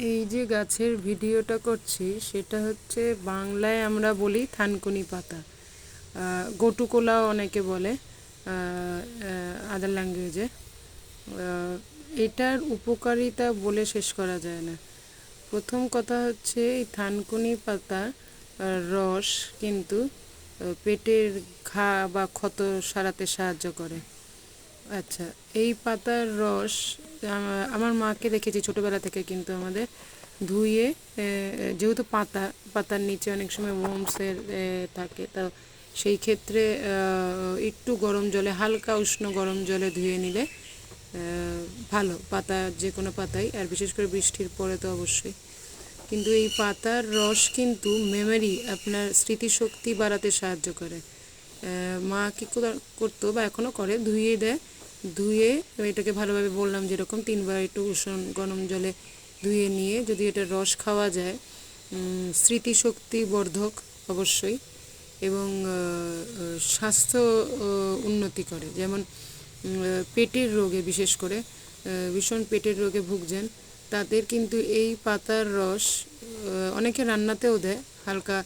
এই যে গাছের ভিডিওটা করছি সেটা হচ্ছে বাংলায় আমরা বলি থানকুনি পাতা, গটুকোলাও অনেকে বলে আদার ল্যাঙ্গুয়েজে। এটার উপকারিতা বলে শেষ করা যায় না। প্রথম কথা হচ্ছে এই থানকুনি পাতার রস কিন্তু পেটের ঘা বা ক্ষত সারাতে সাহায্য করে। আচ্ছা, এই পাতার রস আমার মাকে দেখেছি ছোটোবেলা থেকে, কিন্তু আমাদের ধুয়ে যেহেতু পাতার নিচে অনেক সময় ওমসের থাকে, তো সেই ক্ষেত্রে একটু গরম জলে, হালকা উষ্ণ গরম জলে ধুয়ে নিলে ভালো। পাতা যে কোনো পাতাই, আর বিশেষ করে বৃষ্টির পরে তো অবশ্যই। কিন্তু এই পাতার রস কিন্তু মেমোরি, আপনার স্মৃতিশক্তি বাড়াতে সাহায্য করে। মা কী করতো বা এখনও করে, ধুয়ে দেয়, ধুয়ে এটাকে ভালোভাবে বললাম যেরকম 3বার একটু উষ্ণ গরম জলে ধুয়ে নিয়ে যদি এটা রস খাওয়া যায়, স্মৃতিশক্তি বর্ধক অবশ্যই, এবং স্বাস্থ্য উন্নতি করে। যেমন পেটের রোগে, বিশেষ করে ভীষণ পেটের রোগে ভুগছেন তাদের কিন্তু এই পাতার রস, অনেকে রান্নাতেও দেয়, হালকা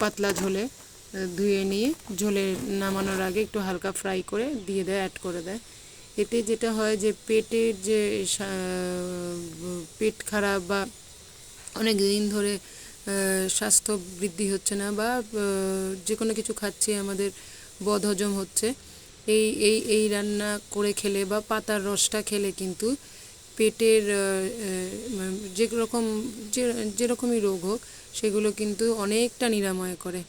পাতলা ঝোলে ধুয়ে নিয়ে ঝোলে নামানোর আগে একটু হালকা ফ্রাই করে দিয়ে দেয়, অ্যাড করে দেয়। এতে যেটা হয় যে পেটের যে পেট খারাপ বা অনেক দিন ধরে স্বাস্থ্য বৃদ্ধি হচ্ছে না, বা যে কোনো কিছু খাচ্ছি আমাদের বদহজম হচ্ছে, এই এই এই রান্না করে খেলে বা পাতার রসটা খেলে কিন্তু পেটের যেরকমই রোগ হোক সেগুলো কিন্তু অনেকটা নিরাময় করে।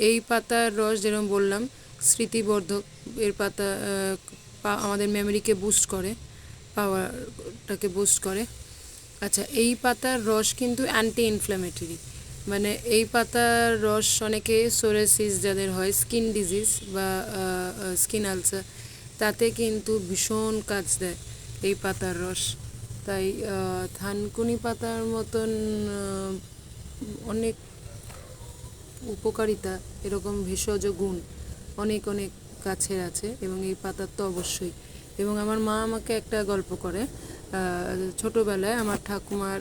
এই পাতার রস যেরকম বললাম স্মৃতিবর্ধক, এর পাতা আমাদের মেমোরিকে বুস্ট করে, পাওয়ারটাকে বুস্ট করে। আচ্ছা, এই পাতার রস কিন্তু অ্যান্টি ইনফ্ল্যামেটরি, মানে এই পাতার রস অনেকে সোরিয়াসিস যাদের হয়, স্কিন ডিজিজ বা স্কিন আলসার, তাতে কিন্তু ভীষণ কাজ দেয় এই পাতার রস। তাই থানকুনি পাতার মতন অনেক উপকারিতা, এরকম ভেষজ গুণ অনেক অনেক গাছের আছে, এবং এই পাতার তো অবশ্যই। এবং আমার মা আমাকে একটা গল্প করে, ছোটোবেলায় আমার ঠাকুমার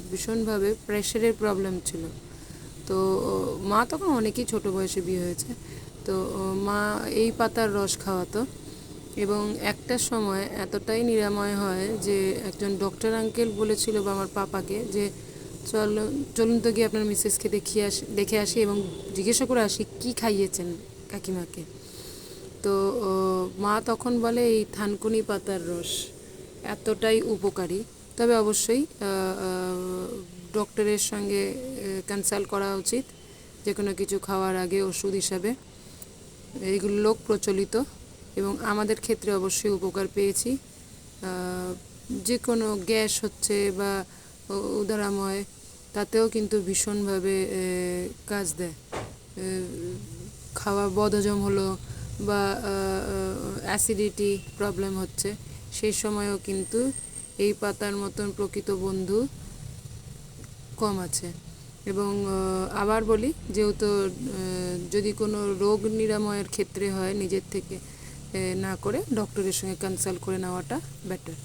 ভীষণভাবে প্রেশারের প্রবলেম ছিল। তো মা তখন অনেকই ছোটো বয়সে বিয়ে হয়েছে, তো মা এই পাতার রস খাওয়াতো, এবং একটা সময় এতটাই নিরাময় হয় যে একজন ডক্টর আঙ্কেল বলেছিল বা আমার পাপাকে যে চলুন তো গিয়ে আপনার মিসেসকে দেখে আসি এবং জিজ্ঞাসা করে আসি কী খাইয়েছেন কাকিমাকে। তো মা তখন বলে এই থানকুনি পাতার রস এতটাই উপকারী। তবে অবশ্যই ডক্টরের সঙ্গে কনসাল্ট করা উচিত যে কোনো কিছু খাওয়ার আগে ওষুধ হিসাবে। এইগুলো লোক প্রচলিত, এবং আমাদের ক্ষেত্রে অবশ্যই উপকার পেয়েছি। যে কোনো গ্যাস হচ্ছে বা উদরাময়, তাতেও কিন্তু ভীষণভাবে কাজ দেয়। খাওয়া বদহজম হলো বা অ্যাসিডিটি প্রবলেম হচ্ছে, সেই সময়ও কিন্তু এই পাতার মতন প্রকৃত বন্ধু কম আছে। এবং আবার বলি, যেহেতু যদি কোনো রোগ নিরাময়ের ক্ষেত্রে হয়, নিজের থেকে না করে ডক্টরের সঙ্গে কনসাল্ট করে নেওয়াটা বেটার।